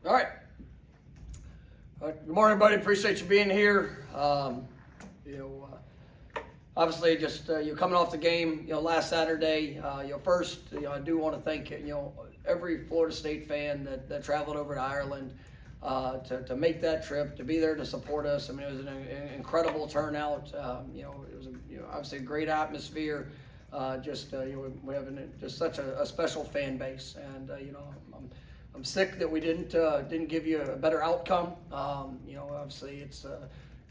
All right. Good morning, buddy. Appreciate you being here. Obviously, just you coming off the game, last Saturday. First, I do want to thank every Florida State fan that traveled over to Ireland to make that trip, to be there to support us. I mean, it was an incredible turnout. It was obviously a great atmosphere. We have just such a special fan base, and I'm sick that we didn't give you a better outcome. Obviously it's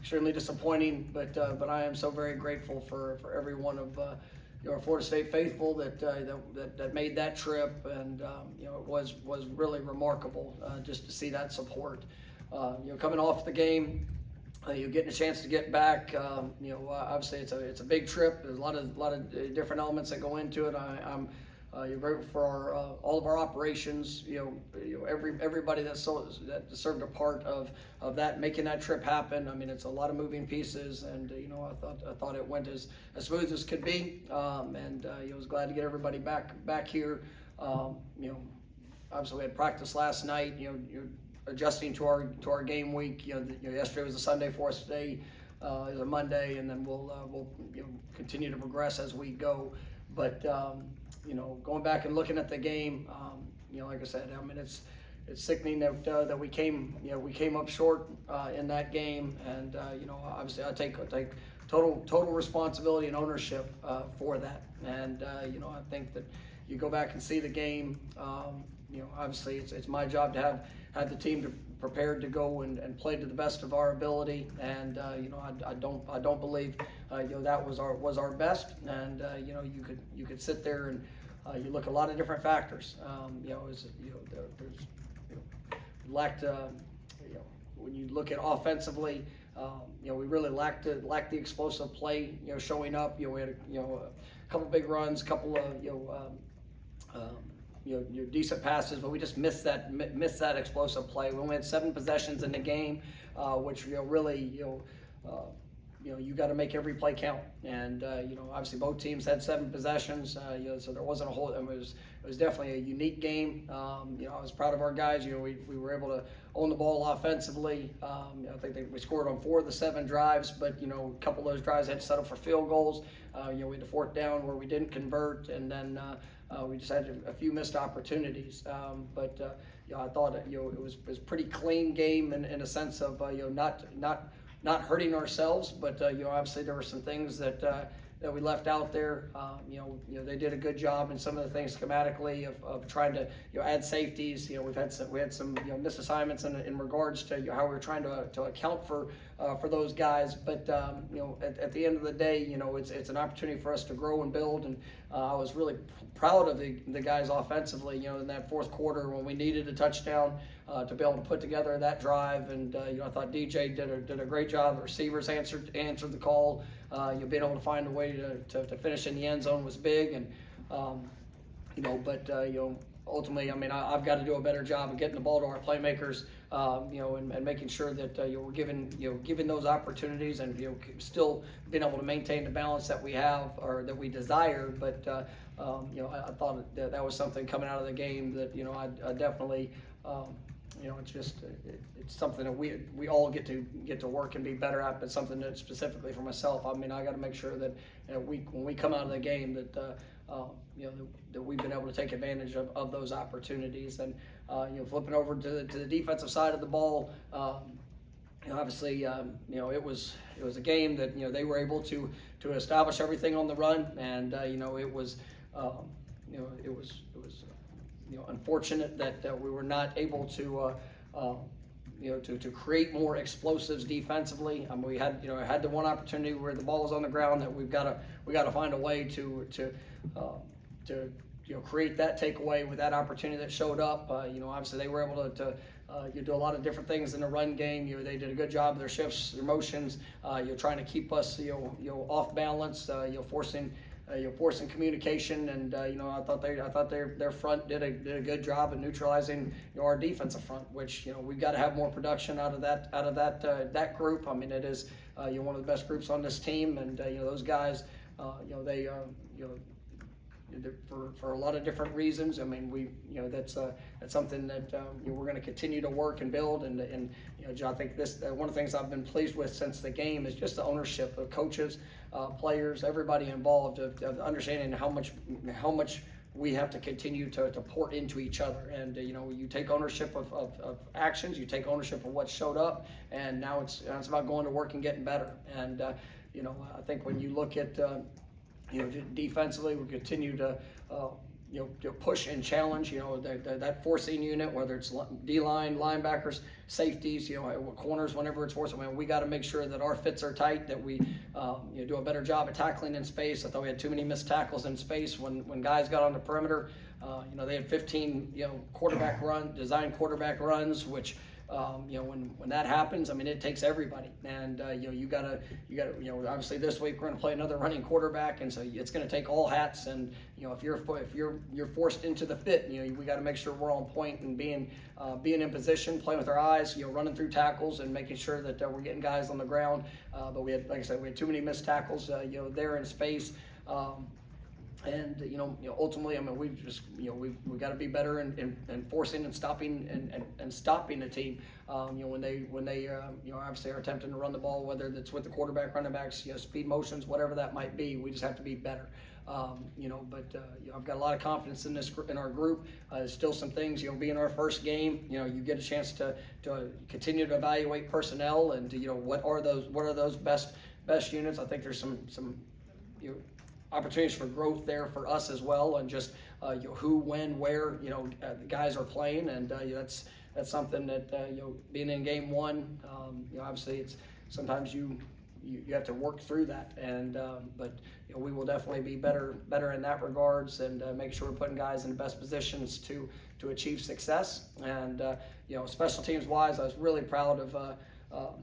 extremely disappointing, but I am so very grateful for every one of our Florida State faithful that made that trip, and it was really remarkable just to see that support. Coming off the game, you're getting a chance to get back. Obviously it's a big trip. There's a lot of different elements that go into it. You're grateful for all of our operations. Everybody that served a part of that, making that trip happen. I mean, it's a lot of moving pieces, and I thought it went as smooth as could be. I was glad to get everybody back here. Obviously we had practice last night. You're adjusting to our game week. Yesterday was a Sunday for us. Today is a Monday, and then we'll continue to progress as we go. But going back and looking at the game, like I said, I mean it's sickening that we came up short in that game, and obviously I take total responsibility and ownership for that. And I think that you go back and see the game. Obviously it's my job to have the team prepared to go and play to the best of our ability, and I don't believe that was our best. And you could sit there and you look at a lot of different factors. There's lacked when you look at offensively, we really lacked the explosive play showing up. We had a couple big runs, a couple of decent passes, but we just missed that explosive play. We only had 7 possessions in the game, which really you got to make every play count. And obviously both teams had 7 possessions, so there wasn't a whole. It was definitely a unique game. I was proud of our guys. We were able to own the ball offensively. I think we scored on 4 of the 7 drives, but a couple of those drives had to settle for field goals. We had a 4th down where we didn't convert, and then we just had a few missed opportunities. I thought it was a pretty clean game in a sense of not hurting ourselves, but obviously there were some things that we left out there. They did a good job in some of the things schematically of trying to add safeties. We had some misassignments in regards to how we were trying to account for those guys. But at the end of the day, it's an opportunity for us to grow and build. And I was really proud of the guys offensively. In that 4th quarter when we needed a touchdown to be able to put together that drive. And I thought DJ did a great job. The receivers answered the call. Being able to find a way to finish in the end zone was big, and ultimately, I mean, I've got to do a better job of getting the ball to our playmakers, and making sure that we're giving those opportunities, and still being able to maintain the balance that we have or that we desire. But I thought that was something coming out of the game that I definitely. It's something that we all get to work and be better at, but something that specifically for myself, I mean, I got to make sure that when we come out of the game that that we've been able to take advantage of those opportunities. And flipping over to the defensive side of the ball, obviously it was a game that they were able to establish everything on the run, and it was unfortunate that we were not able to create more explosives defensively. I mean, we had the one opportunity where the ball was on the ground that we got to find a way to create that takeaway with that opportunity that showed up. Obviously they were able to do a lot of different things in the run game. They did a good job of their shifts, their motions. Trying to keep us off balance. Forcing communication, and I thought their front did a good job of neutralizing our defensive front, which we've got to have more production out of that group. I mean, it is one of the best groups on this team, and those guys they for a lot of different reasons. I mean, that's something that we're going to continue to work and build. And John, I think this one of the things I've been pleased with since the game is just the ownership of coaches, players, everybody involved, of understanding how much we have to continue to pour into each other. And you take ownership of actions, you take ownership of what showed up, and now it's about going to work and getting better. And I think when you look at defensively, we continue to push and challenge. That forcing unit, whether it's D-line, linebackers, safeties, corners, whenever it's forced. I mean, we got to make sure that our fits are tight, that we do a better job at tackling in space. I thought we had too many missed tackles in space when guys got on the perimeter. They had 15 design quarterback runs, which when that happens, I mean, it takes everybody. And you gotta obviously this week we're gonna play another running quarterback, and so it's gonna take all hats. And if you're forced into the fit, we got to make sure we're on point and being in position, playing with our eyes, running through tackles and making sure that we're getting guys on the ground. But we had, like I said, we had too many missed tackles, there in space. And ultimately, I mean, we got to be better in forcing and stopping and stopping the team. When they obviously are attempting to run the ball, whether that's with the quarterback, running backs, speed motions, whatever that might be. We just have to be better. But I've got a lot of confidence in our group. There's still some things, being our first game, you get a chance to continue to evaluate personnel and what are those best units. I think there's some opportunities for growth there for us as well, and just who, when, where the guys are playing, and that's something that being in game one, obviously it's sometimes you have to work through that, and but we will definitely be better in that regards, and make sure we're putting guys in the best positions to achieve success. And special teams wise, I was really proud of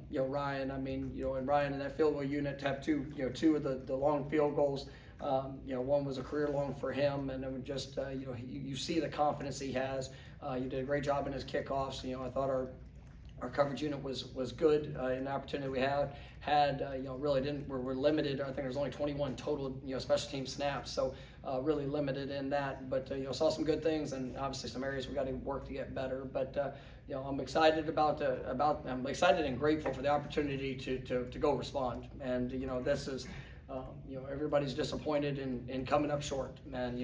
Ryan. I mean, and Ryan in that field goal unit to have two of the long field goals. One was a career long for him, and it was just you see the confidence he has. You did a great job in his kickoffs. I thought our coverage unit was good in the opportunity we had. Really didn't. We're limited. I think there's only 21 total special team snaps, so really limited in that. But saw some good things, and obviously some areas we got to work to get better. But I'm excited I'm excited and grateful for the opportunity to go respond. And this is. Everybody's disappointed in coming up short, and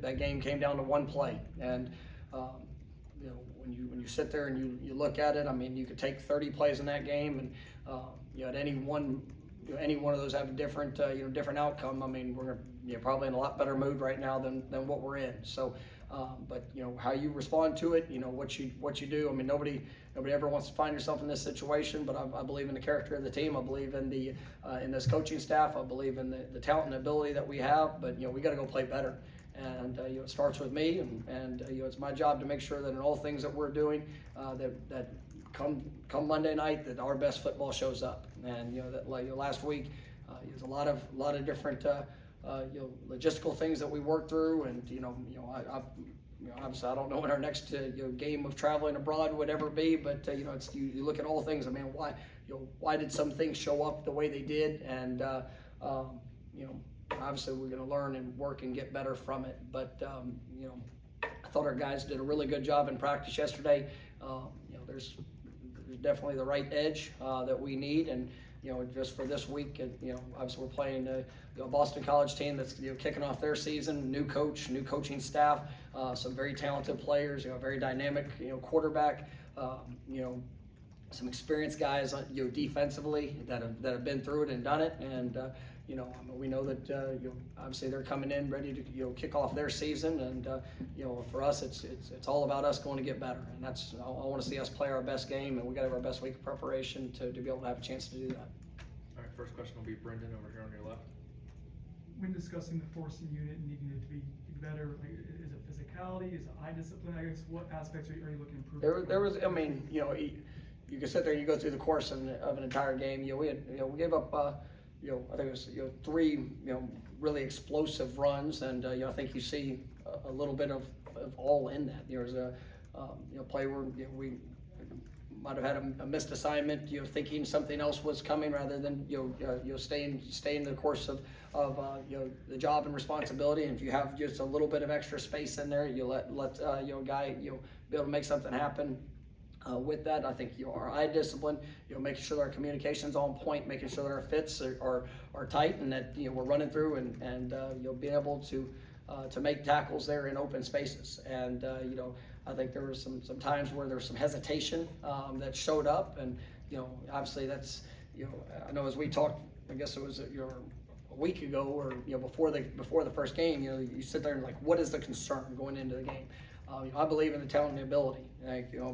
that game came down to one play. And when you sit there and you look at it, I mean, you could take 30 plays in that game, and at any one of those have a different outcome. I mean, we're probably in a lot better mood right now than what we're in. So, but how you respond to it, what you do. I mean, nobody ever wants to find yourself in this situation, but I believe in the character of the team. I believe in in this coaching staff. I believe in the talent and ability that we have. But we got to go play better, and it starts with me, and it's my job to make sure that in all things that we're doing, that come Monday night, that our best football shows up. And that last week, there's a lot of different logistical things that we worked through, and obviously I don't know when our next game of traveling abroad would ever be, but it's you look at all things. I mean, why did some things show up the way they did, and obviously we're going to learn and work and get better from it. But I thought our guys did a really good job in practice yesterday. There's definitely the right edge that we need, and just for this week, obviously we're playing a Boston College team that's kicking off their season, new coach, new coaching staff, some very talented players, very dynamic, quarterback, some experienced guys, defensively that have been through it and done it, and we know that obviously they're coming in ready to kick off their season, and for us it's all about us going to get better, and that's I want to see us play our best game, and we got to have our best week of preparation to be able to have a chance to do that. All right, first question will be Brendan over here on your left. When discussing the forcing unit and needing it to be better, is it physicality, is it eye discipline? I guess what aspects are you looking to improve? There was, I mean, you can sit there and you go through the course of an entire game. We gave up. I think it was 3 really explosive runs, and I think you see a little bit of all in that. There was a play where might have had a missed assignment, thinking something else was coming rather than, staying the course of the job and responsibility. And if you have just a little bit of extra space in there, you let a guy, be able to make something happen. With that, I think our eye discipline, making sure that our communication's on point, making sure that our fits are tight, and that we're running through and being able to make tackles there in open spaces. And I think there was some times where there was some hesitation that showed up, and obviously that's I know as we talked, I guess it was a week ago or before the first game, you sit there and like, what is the concern going into the game? I believe in the talent and the ability,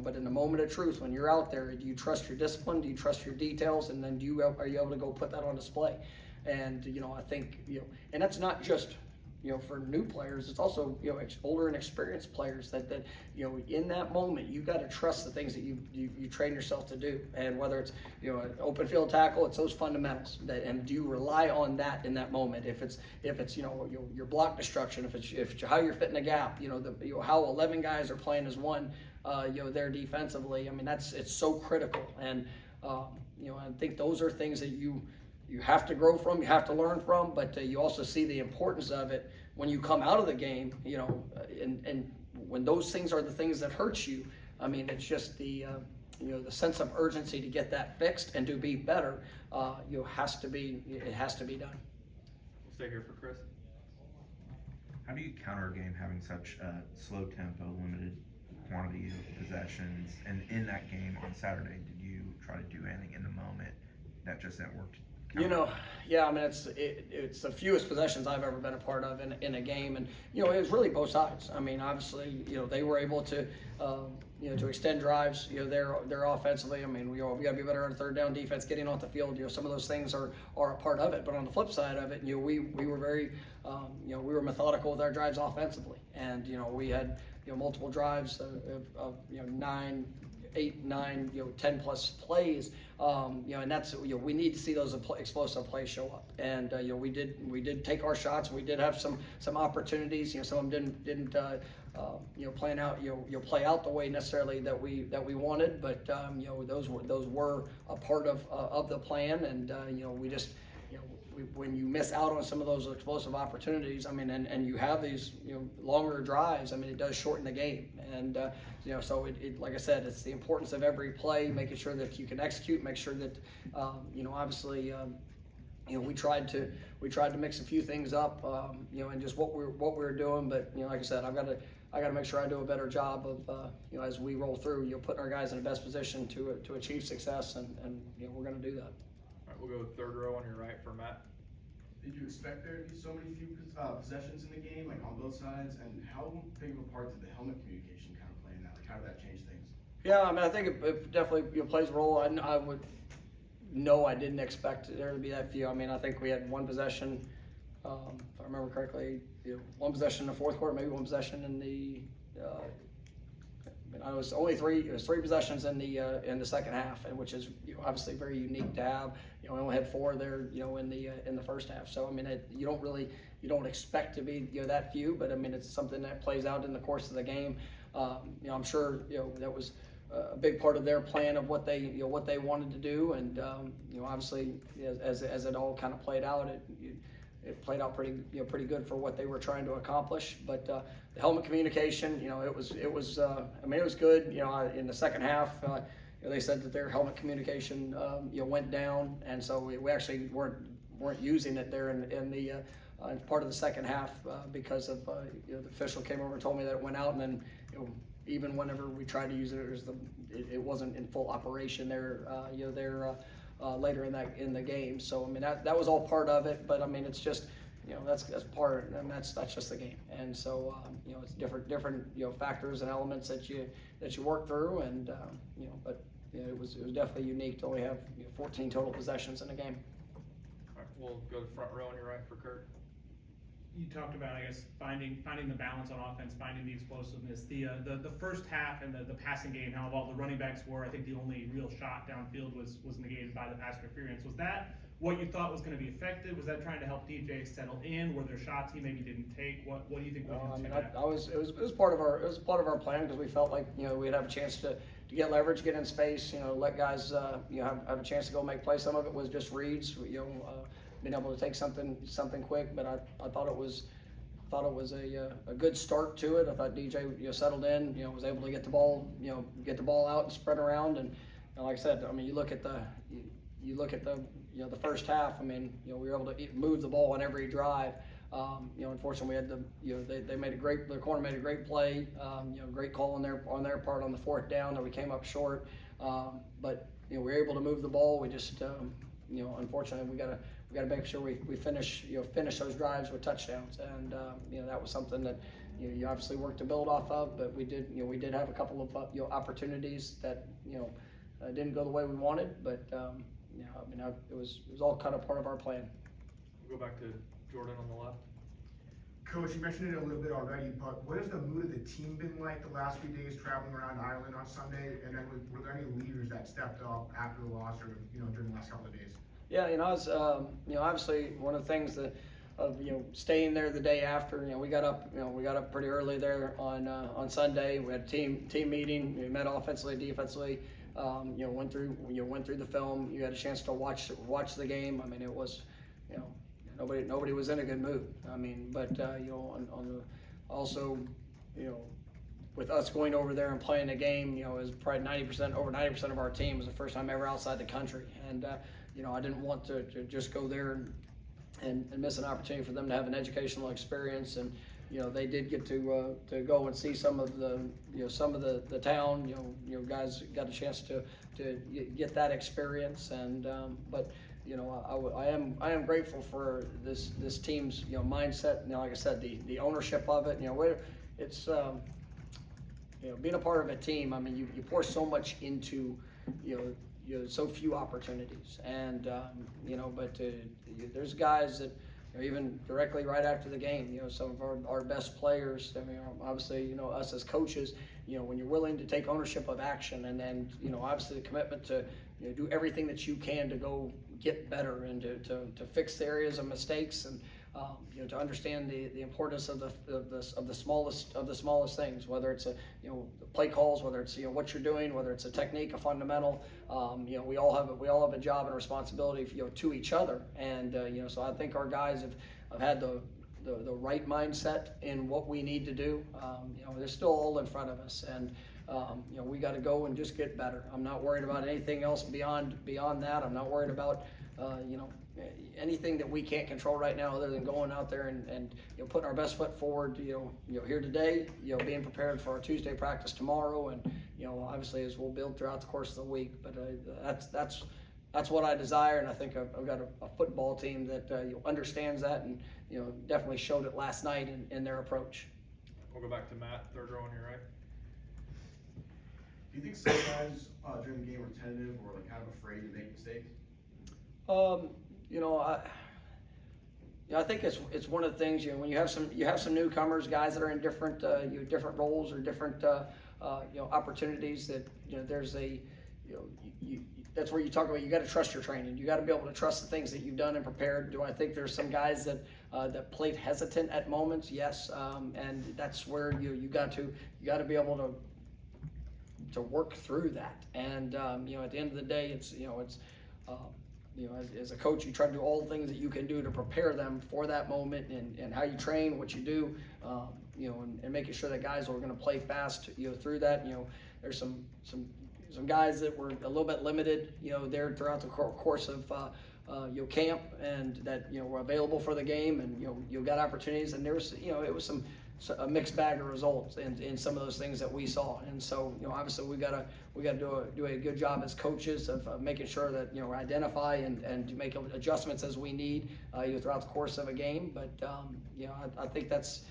but in the moment of truth, when you're out there, do you trust your discipline? Do you trust your details? And then are you able to go put that on display? And I think and that's not just for new players. It's also older and experienced players that in that moment you got to trust the things that you train yourself to do. And whether it's an open field tackle, it's those fundamentals. And do you rely on that in that moment? If it's your block destruction, if it's how you're fitting a gap, how 11 guys are playing as one, there defensively. I mean it's so critical. And I think those are things that you have to grow from, you have to learn from, but you also see the importance of it when you come out of the game, and when those things are the things that hurt you. I mean, it's just the sense of urgency to get that fixed and to be better. It has to be done. We'll stay here for Chris. How do you counter a game having such a slow tempo, limited quantity of possessions? And in that game on Saturday, did you try to do anything in the moment that just didn't work? Yeah, I mean, it's the fewest possessions I've ever been a part of in a game, and it was really both sides. I mean, obviously, they were able to to extend drives, they're offensively. I mean, we got to be better on third down defense, getting off the field. Some of those things are a part of it. But on the flip side of it, we were very, we were methodical with our drives offensively, and we had multiple drives of 9, 8, 9, 10 plus plays, and that's we need to see those explosive plays show up. And we did take our shots. We did have some opportunities. Some of them didn't play out the way necessarily that we wanted, but those were a part of the plan. And we just when you miss out on some of those explosive opportunities, I mean, and you have these longer drives, I mean, it does shorten the game. And so it like I said, it's the importance of every play, making sure that you can execute, make sure that obviously we tried to mix a few things up, and just what we're doing. But like I said, I got to make sure I do a better job of as we roll through, putting our guys in the best position to achieve success, and we're going to do that. All right, we'll go third row on your right for Matt. Did you expect there to be so many few possessions in the game, like on both sides? And how big of a part did the helmet communication kind of play in that? Like, how did that change things? Yeah, I mean, I think it definitely plays a role. I would know I didn't expect there to be that few. I mean, I think we had one possession, if I remember correctly, one possession in the fourth quarter, maybe one possession in the. It was only three. It was 3 possessions in the second half, and which is obviously very unique to have. We only had 4 there, in the first half. So I mean, you don't expect to be that few, but I mean, it's something that plays out in the course of the game. I'm sure that was a big part of their plan of what they wanted to do, and obviously as it all kind of played out, it played out pretty good for what they were trying to accomplish. But the helmet communication, it was I mean, it was good. In the second half, they said that their helmet communication went down, and so we actually weren't using it there in the part of the second half because of the official came over and told me that it went out, and then even whenever we tried to use it, it wasn't in full operation there. Later in the game. So I mean, that was all part of it, but I mean, it's just that's part, and that's just the game. And so it's different factors and elements that you work through, and but it was definitely unique to only have 14 total possessions in a game. All right, we'll go to the front row on your right for Kurt. You talked about, I guess, finding the balance on offense, finding the explosiveness. The first half and the passing game, how all the running backs were, I think the only real shot downfield was negated by the pass interference. Was that what you thought was going to be effective? Was that trying to help DJ settle in? Were there shots he maybe didn't take? What do you think? It was part of our plan, because we felt like we'd have a chance to get leverage, get in space, let guys, have a chance to go make plays. Some of it was just reads, being able to take something quick, but I thought it was a good start to it. I thought DJ, settled in, was able to get the ball out and spread around. And like I said, I mean, you look at the the first half. I mean, we were able to move the ball on every drive. Unfortunately, we had they made the corner made a great play. Great call on their part on the fourth down that we came up short. But we were able to move the ball. We just unfortunately we gotta make sure we finish those drives with touchdowns. And that was something that you obviously worked to build off of. But we did have a couple of opportunities that didn't go the way we wanted. But it was all kind of part of our plan. We'll go back to Jordan on the left. Coach, you mentioned it a little bit already, but what has the mood of the team been like the last few days traveling around Ireland on Sunday? And then were there any leaders that stepped up after the loss or during the last couple of days? Yeah, I was obviously one of the things that of staying there the day after. We got up pretty early there on Sunday. We had a team meeting. We met offensively, defensively. Went through the film. You had a chance to watch the game. I mean, it was nobody was in a good mood. I mean, but also with us going over there and playing a game, it was probably over 90% of our team was the first time ever outside the country. And I didn't want to just go there and miss an opportunity for them to have an educational experience. And they did get to go and see some of the town. Guys got a chance to get that experience. And but I am grateful for this team's mindset. Like I said, the ownership of it. It's being a part of a team. I mean, you pour so much into so few opportunities. And but there's guys that even directly right after the game, some of our best players. I mean, obviously, us as coaches, when you're willing to take ownership of action, and then obviously the commitment to do everything that you can to go get better and to fix the areas of mistakes, and to understand the importance of the smallest things, whether it's play calls, whether it's what you're doing, whether it's a technique, a fundamental. We all have a job and responsibility to each other. And so I think our guys have had the right mindset in what we need to do. They're still all in front of us, and we got to go and just get better. I'm not worried about anything else beyond that. I'm not worried about anything that we can't control right now, other than going out there and putting our best foot forward. Here today, being prepared for our Tuesday practice tomorrow, and obviously as we'll build throughout the course of the week. But that's what I desire, and I think I've got a football team that understands that, and definitely showed it last night in their approach. We'll go back to Matt, third row on your right. Do you think some guys during the game were tentative or kind of afraid to make mistakes? I think it's one of the things. When you have some newcomers, guys that are in different different roles or different opportunities, that there's that's where you talk about you got to trust your training. You got to be able to trust the things that you've done and prepared. Do I think there's some guys that played hesitant at moments? Yes, and that's where you got to be able to work through that. And at the end of the day, as a coach, you try to do all the things that you can do to prepare them for that moment, and how you train, what you do, and making sure that guys are going to play fast, through that. There's some guys that were a little bit limited, there throughout the course of camp, and that were available for the game, and you got opportunities, and there was it was a mixed bag of results in some of those things that we saw. And so obviously we gotta do a good job as coaches of making sure that identify and to make adjustments as we need throughout the course of a game. But I think that's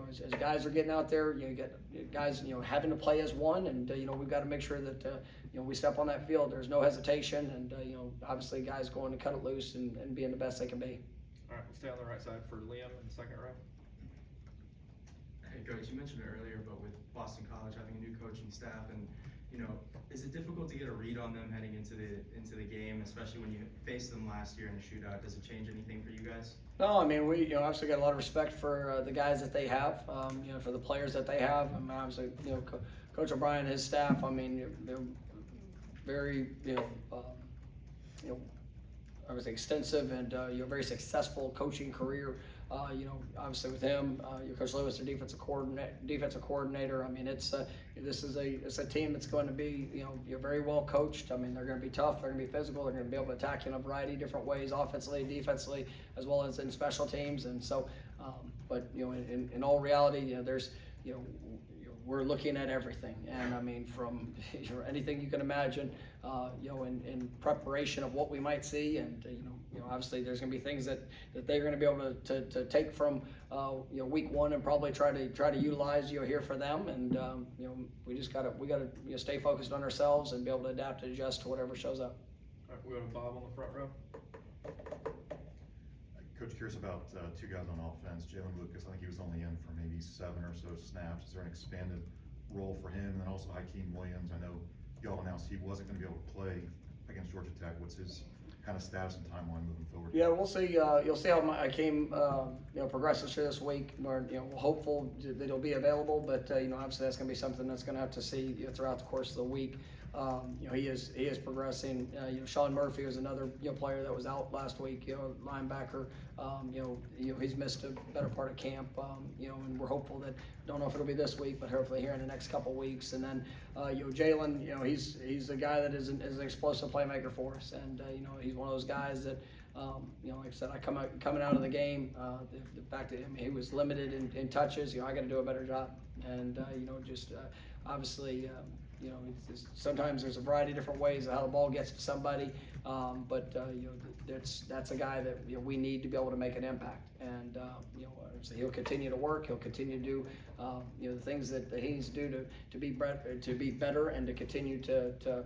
as guys are getting out there, you get guys having to play as one, and we've got to make sure that we step on that field, there's no hesitation, and obviously guys going to cut it loose and being the best they can be. All right, we'll stay on the right side for Liam in the second row. Hey Coach, you mentioned it earlier, but with Boston College having a new coaching staff, and is it difficult to get a read on them heading into the game, especially when you faced them last year in the shootout? Does it change anything for you guys? No, I mean, we obviously got a lot of respect for the guys that they have, for the players that they have. I mean, obviously, Coach O'Brien and his staff, I mean, they're very, obviously extensive and, very successful coaching career. Obviously with him, Coach Lewis, their defensive coordinator. I mean, it's a team that's going to be, very well coached. I mean, they're going to be tough. They're going to be physical. They're going to be able to attack you in a variety of different ways, offensively, defensively, as well as in special teams. And so, but in all reality, there's, we're looking at everything, and I mean, from anything you can imagine, in preparation of what we might see, and obviously there's going to be things that they're going to be able to take from week one and probably try to utilize here for them, and we gotta stay focused on ourselves and be able to adapt and adjust to whatever shows up. All right, we go to Bob on the front row. Coach, curious about two guys on offense. Jalen Lucas, I think he was only in for maybe 7 or so snaps. Is there an expanded role for him? And then also Hakeem Williams, I know y'all announced he wasn't going to be able to play against Georgia Tech. What's his kind of status and timeline moving forward? Yeah, we'll see. You'll see how Hakeem progresses through this week. We're hopeful that he'll be available, but obviously that's going to be something that's going to have to see throughout the course of the week. He is progressing. Sean Murphy was another player that was out last week. Linebacker. He's missed a better part of camp. And we're hopeful that, don't know if it'll be this week, but hopefully here in the next couple weeks. And then Jalen. He's a guy that is an explosive playmaker for us, and he's one of those guys that. Like I said, coming out of the game, the fact that he was limited in touches. I got to do a better job, and obviously. Sometimes there's a variety of different ways of how the ball gets to somebody, but that's a guy that we need to be able to make an impact, and so he'll continue to work. He'll continue to do the things that he needs to do to be better and to continue to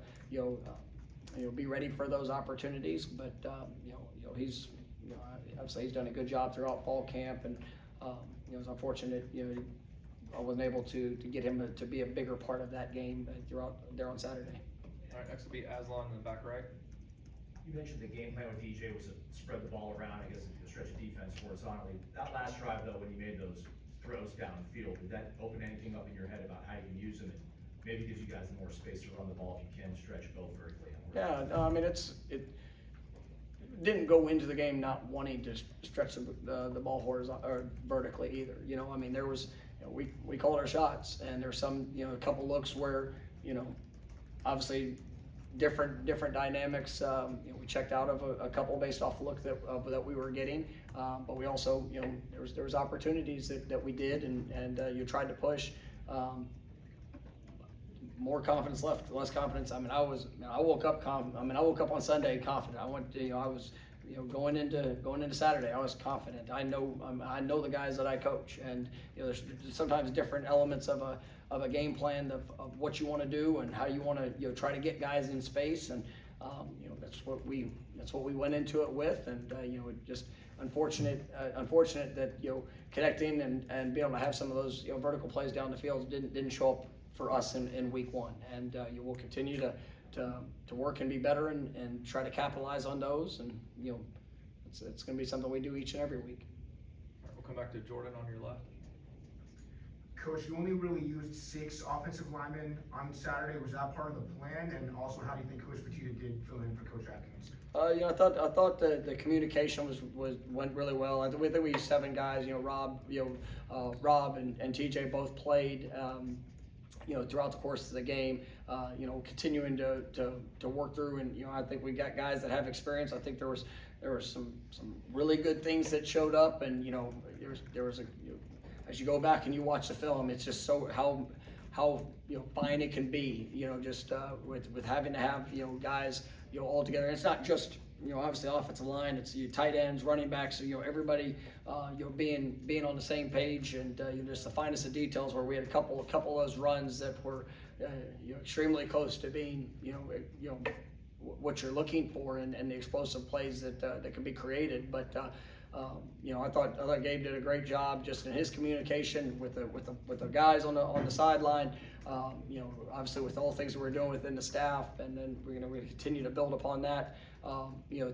be ready for those opportunities. But he's obviously he's done a good job throughout fall camp, and it's unfortunate I wasn't able to get him to be a bigger part of that game throughout there on Saturday. All right, next will be Aslan in the back right. You mentioned the game plan with DJ was to spread the ball around, I guess, the stretch of defense horizontally. That last drive, though, when you made those throws downfield, did that open anything up in your head about how you can use them? And maybe gives you guys more space to run the ball if you can stretch both vertically. Yeah, no, I mean, it didn't go into the game not wanting to stretch the ball horizontally or vertically either. I mean, there was. We called our shots, and there's some, a couple looks where, obviously different dynamics. We checked out of a couple based off the look that we were getting, but we also, there was opportunities that we did, and you tried to push. More confidence left, less confidence. I mean, I woke up on Sunday confident. I was. Going into Saturday, I was confident. I know the guys that I coach, and there's sometimes different elements of a game plan of what you want to do and how you want to try to get guys in space, and that's what we went into it with, and just unfortunate that connecting and being able to have some of those vertical plays down the field didn't show up for us in week one, and you will continue to work and be better and try to capitalize on those, and it's going to be something we do each and every week. All right, we'll come back to Jordan on your left. Coach, you only really used 6 offensive linemen on Saturday. Was that part of the plan? And also, how do you think Coach Petita did fill in for Coach Atkins? I thought the communication went really well. I think we used 7 guys. Rob and TJ both played. Throughout the course of the game, continuing to work through, and I think we got guys that have experience. I think there was some really good things that showed up, and there was as you go back and you watch the film, it's just so how fine it can be. Just with having to have guys all together. And it's not just obviously offensive line. It's tight ends, running backs. Everybody being on the same page, and just the finest of details where we had a couple of those runs that were extremely close to being what you're looking for, and the explosive plays that can be created. But I thought Gabe did a great job just in his communication with the guys on the sideline. Obviously with all the things that we're doing within the staff, and then we're going to continue to build upon that.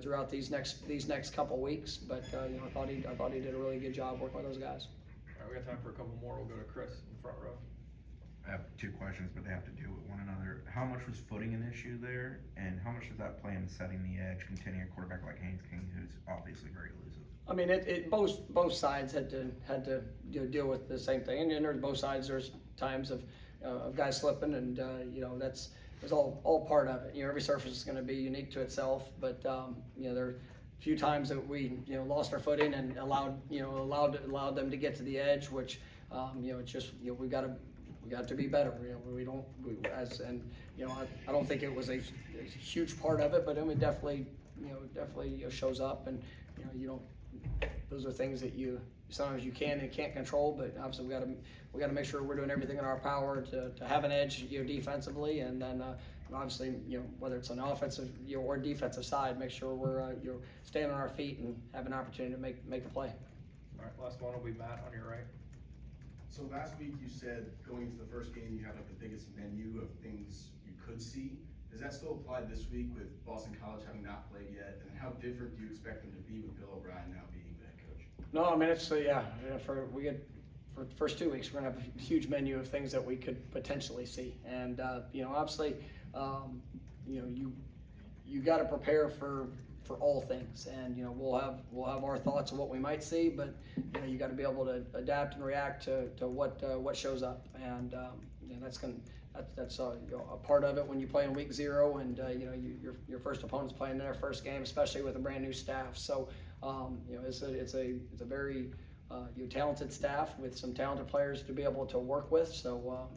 Throughout these next couple weeks, but I thought he did a really good job working with those guys. All right, we got time for a couple more. We'll go to Chris in the front row. I have two questions, but they have to do with one another. How much was footing an issue there, and how much does that play in setting the edge, containing a quarterback like Haynes King, who's obviously very elusive? I mean, both sides had to deal with the same thing, and there's both sides. There's times of guys slipping, and that's all part of it. Every surface is going to be unique to itself, but there are a few times that we lost our footing and allowed them to get to the edge, which it's just we got to be better. I don't think it was a huge part of it, but I mean definitely shows up, and you don't. Those are things that sometimes you can and can't control, but obviously we got to make sure we're doing everything in our power to have an edge defensively, and then obviously whether it's an offensive or defensive side, make sure we're staying on our feet and have an opportunity to make the play. All right, last one will be Matt on your right. So last week you said going into the first game you have like the biggest menu of things you could see. Does that still apply this week with Boston College having not played yet? And how different do you expect them to be with Bill O'Brien now being the head coach? No, I mean it's for the first 2 weeks we're gonna have a huge menu of things that we could potentially see, and obviously you got to prepare for all things, and we'll have our thoughts of what we might see, but you got to be able to adapt and react to what shows up, and that's a part of it when you play in week 0, and your first opponent's playing their first game, especially with a brand new staff. So it's a very talented staff with some talented players to be able to work with. So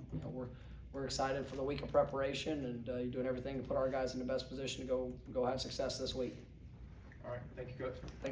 we're excited for the week of preparation, and doing everything to put our guys in the best position to go have success this week. All right, thank you, Coach. Thank